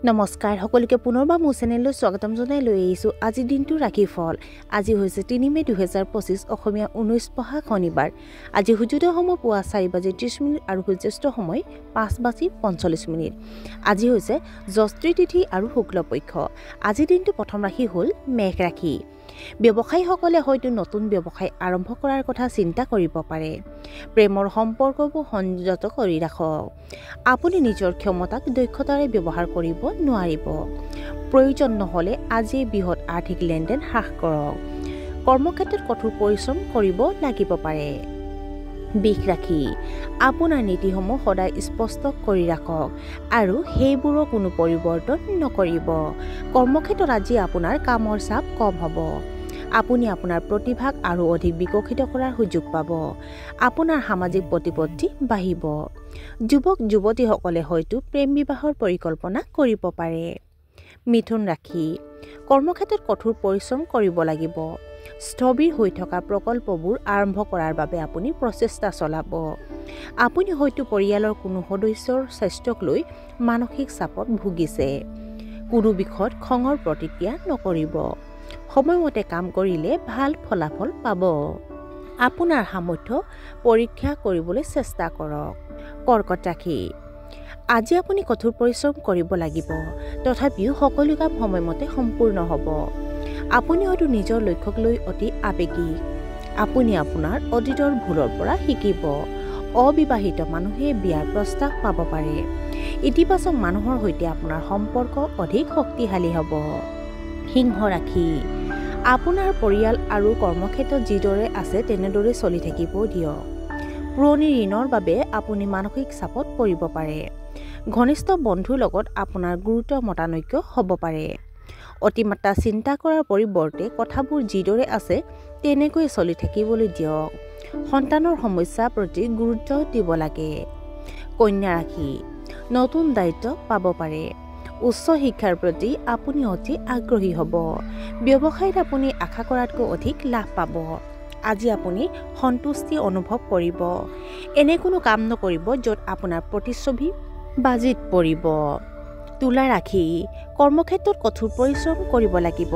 নমস্কাৰ সকলোকে পুনৰবাৰ মোৰ চেনেললৈ স্বাগতম জনাই লৈ আহিছোঁ আজিৰ দিনটো ৰাখি ফল আজি হৈছে ৩ মে ২০২৫ অসমীয়া ১৯ বহাগ শনিবাৰ আজি সূৰ্যোদয় সময় পুৱা ৪:৩০ আৰু সূৰ্যাস্ত সময় ৫:৪৫ আজি হৈছে জ্যেষ্ঠী তিথি আৰু শুক্লপক্ষ আজিৰ দিনটো প্ৰথম ৰাশি হ'ল মেঘ ৰাশি ব্যৱসায়ীসকলে হয়তো নতুন ব্যৱসায় আৰম্ভ কৰাৰ কথা চিন্তা কৰিব পাৰে প্ৰেমৰ সম্পৰ্কবোৰ সংযত কৰি ৰাখক আপুনি নিজৰ ক্ষমতাক দক্ষতাৰে ব্যৱহাৰ কৰিব নোৱাৰিব প্ৰয়োজন নহলে আজি বৃহৎ আৰ্থিক লেনদেন হ্ৰাস কৰক কৰ্মক্ষেত্ৰত কঠোৰ পৰিশ্ৰম কৰিব লাগিব পাৰে বিষ ৰাখি আপোনাৰ নীতিসমূহ সদায় স্পষ্ট কৰি ৰাখক আৰু সেইবোৰৰ কোনো পৰিৱৰ্তন নকৰিব কৰ্মক্ষেত্ৰত আজি আপোনাৰ কামৰ চাপ কম হ'ব আপুনি আপোনাৰ প্ৰতিভাক আৰু অধিক বিকশিত কৰাৰ সুযোগ পাব আপোনাৰ সামাজিক প্ৰতিপত্তি বাঢ়িব যুৱক যুৱতীসকলে হয়তো প্ৰেম বিবাহৰ পৰিকল্পনা কৰিব পাৰে মিথুন ৰাশি কৰ্মক্ষেত্ৰত কঠোৰ পৰিশ্ৰম কৰিব লাগিব স্থবিৰ হৈ থকা প্ৰকল্পবোৰ আৰম্ভ কৰাৰ বাবে আপুনি প্ৰচেষ্টা চলাব আপুনি হয়তো পৰিয়ালৰ কোনো সদস্যৰ স্বাস্থ্যক লৈ মানসিক চাপত ভুগিছে কোনো বিষয়ত খঙৰ প্ৰতিক্ৰিয়া নকৰিব সময়মতে কাম কৰিলে ভাল ফলাফল পাব আপোনাৰ সামৰ্থ্য পৰীক্ষা কৰিবলৈ চেষ্টা কৰক কৰ্কট ৰাশি আজি আপুনি কঠোৰ পৰিশ্ৰম কৰিব লাগিব তথাপিও সকলো কাম সময়মতে সম্পূৰ্ণ হ'ব আপুনি হয়তো নিজৰ লক্ষ্যক লৈ অতি আৱেগিক আপুনি আপোনাৰ অতীতৰ ভুলৰ পৰা শিকিব অবিবাহিত মানুহে বিয়াৰ প্ৰস্তাৱ পাব পাৰে ইতিবাচক মানুহৰ সৈতে আপোনাৰ সম্পৰ্ক অধিক শক্তিশালী হ'ব সিংহ ৰাশি আপোনাৰ পৰিয়াল আৰু কৰ্মক্ষেত্ৰত যিদৰে আছে তেনেদৰে চলি থাকিব দিয়ক পুৰণি ঋণৰ বাবে আপুনি মানসিক চাপত পৰিব পাৰে ঘনিষ্ঠ বন্ধুৰ লগত আপোনাৰ গুৰুতৰ মতানৈক্য হ'ব পাৰে অতিমাত্ৰা চিন্তা কৰাৰ পৰিৱৰ্তে কথাবোৰ যিদৰে আছে তেনেকৈ চলি থাকিবলৈ দিয়ক সন্তানৰ সমস্যাৰ প্ৰতি গুৰুত্ব দিব লাগে কন্যা ৰাশি নতুন দায়িত্ব পাব পাৰে উচ্চ শিক্ষাৰ প্ৰতি আপুনি অতি আগ্ৰহী হ'ব ব্যৱসায়ত আপুনি আশা কৰাতকৈ অধিক লাভ পাব আজি আপুনি সন্তুষ্টি অনুভৱ কৰিব এনে কোনো কাম নকৰিব য'ত আপোনাৰ প্ৰতিচ্ছবি বাজিত পৰিব তুলা ৰাশি কৰ্মক্ষেত্ৰত কঠোৰ পৰিশ্ৰম কৰিব লাগিব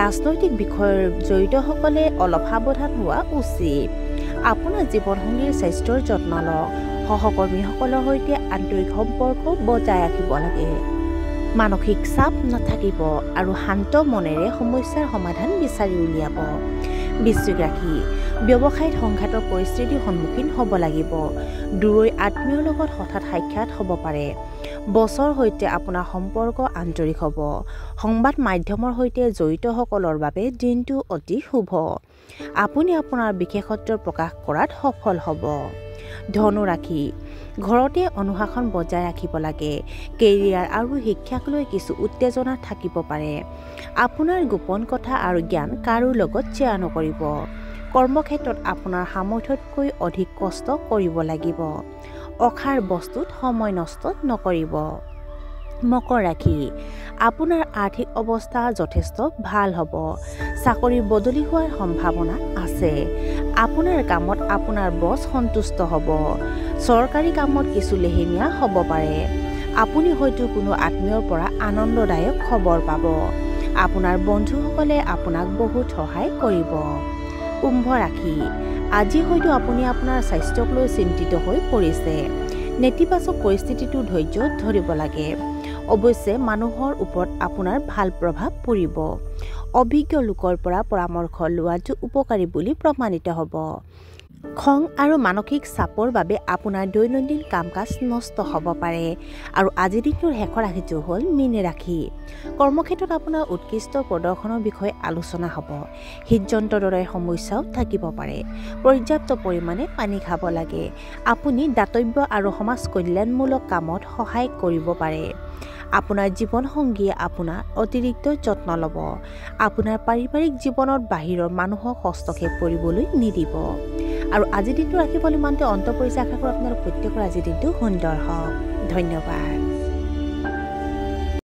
ৰাজনৈতিক বিষয়ৰ জড়িতসকলে অলপ সাৱধান হোৱা উচিত আপোনাৰ জীৱনসংগীৰ স্বাস্থ্যৰ যত্ন লওক সহকৰ্মীসকলৰ সৈতে আন্তৰিক সম্পৰ্ক বজাই ৰাখিব লাগে মানসিক চাপ নাথাকিব আৰু শান্ত মনেৰে সমস্যাৰ সমাধান বিচাৰি উলিয়াব বৃশ্চিক ৰাশি ব্যৱসায়ত সংঘাতৰ পৰিস্থিতিৰ সন্মুখীন হ'ব লাগিব দূৰৈৰ আত্মীয়ৰ লগত হঠাৎ সাক্ষাৎ হ'ব পাৰে বছৰ সৈতে আপোনাৰ সম্পৰ্ক আন্তৰিক হ'ব সংবাদ মাধ্যমৰ সৈতে জড়িতসকলৰ বাবে দিনটো অতি শুভ আপুনি আপোনাৰ বিশেষত্ব প্ৰকাশ কৰাত সফল হ'ব ধনু ৰাশি ঘৰতে অনুশাসন বজাই ৰাখিব লাগে কেৰিয়াৰ আৰু শিক্ষাক লৈ কিছু উত্তেজনা থাকিব পাৰে আপোনাৰ গোপন কথা আৰু জ্ঞান কাৰো লগত শ্বেয়াৰ নকৰিব কৰ্মক্ষেত্ৰত আপোনাৰ সামৰ্থ্যতকৈ অধিক কষ্ট কৰিব লাগিব অসাৰ বস্তুত সময় নষ্ট নকৰিব মকৰ ৰাশি আপোনাৰ আৰ্থিক অৱস্থা যথেষ্ট ভাল হ'ব চাকৰি বদলি হোৱাৰ সম্ভাৱনা আছে আপোনাৰ কামত আপোনাৰ বছ সন্তুষ্ট হ'ব চৰকাৰী কামত কিছু লেহেমীয়া হ'ব পাৰে আপুনি হয়তো কোনো আত্মীয়ৰ পৰা আনন্দদায়ক খবৰ পাব আপোনাৰ বন্ধুসকলে আপোনাক বহুত সহায় কৰিব কুম্ভ ৰাশি আজি হয়তো আপুনি আপোনাৰ স্বাস্থ্যক লৈ চিন্তিত হৈ পৰিছে নেতিবাচক পৰিস্থিতিটো ধৈৰ্য ধৰিব লাগে অৱশ্যে মানুহৰ ওপৰত আপোনাৰ ভাল প্ৰভাৱ পৰিব অভিজ্ঞ লোকৰ পৰা পৰামৰ্শ লোৱাটো উপকাৰী বুলি প্ৰমাণিত হ'ব খং আৰু মানসিক চাপৰ বাবে আপোনাৰ দৈনন্দিন কাম কাজ নষ্ট হ'ব পাৰে আৰু আজিৰ দিনটোৰ শেষৰ ৰাশিটো হ'ল মীন ৰাশি কৰ্মক্ষেত্ৰত আপোনাৰ উৎকৃষ্ট প্ৰদৰ্শনৰ বিষয়ে আলোচনা হ'ব হৃদযন্ত্ৰৰ দৰে সমস্যাও থাকিব পাৰে পৰ্যাপ্ত পৰিমাণে পানী খাব লাগে আপুনি দাতব্য আৰু সমাজ কল্যাণমূলক কামত সহায় কৰিব পাৰে আপোনাৰ জীৱনসংগীয়ে আপোনাৰ অতিৰিক্ত যত্ন ল'ব আপোনাৰ পাৰিবাৰিক জীৱনত বাহিৰৰ মানুহক হস্তক্ষেপ কৰিবলৈ নিদিব আৰু আজিৰ দিনটো ৰাখিবলৈ ইমানতে অন্ত পৰিছে আশা কৰোঁ আপোনালোক প্ৰত্যেকৰ আজিৰ দিনটো সুন্দৰ হওক ধন্যবাদ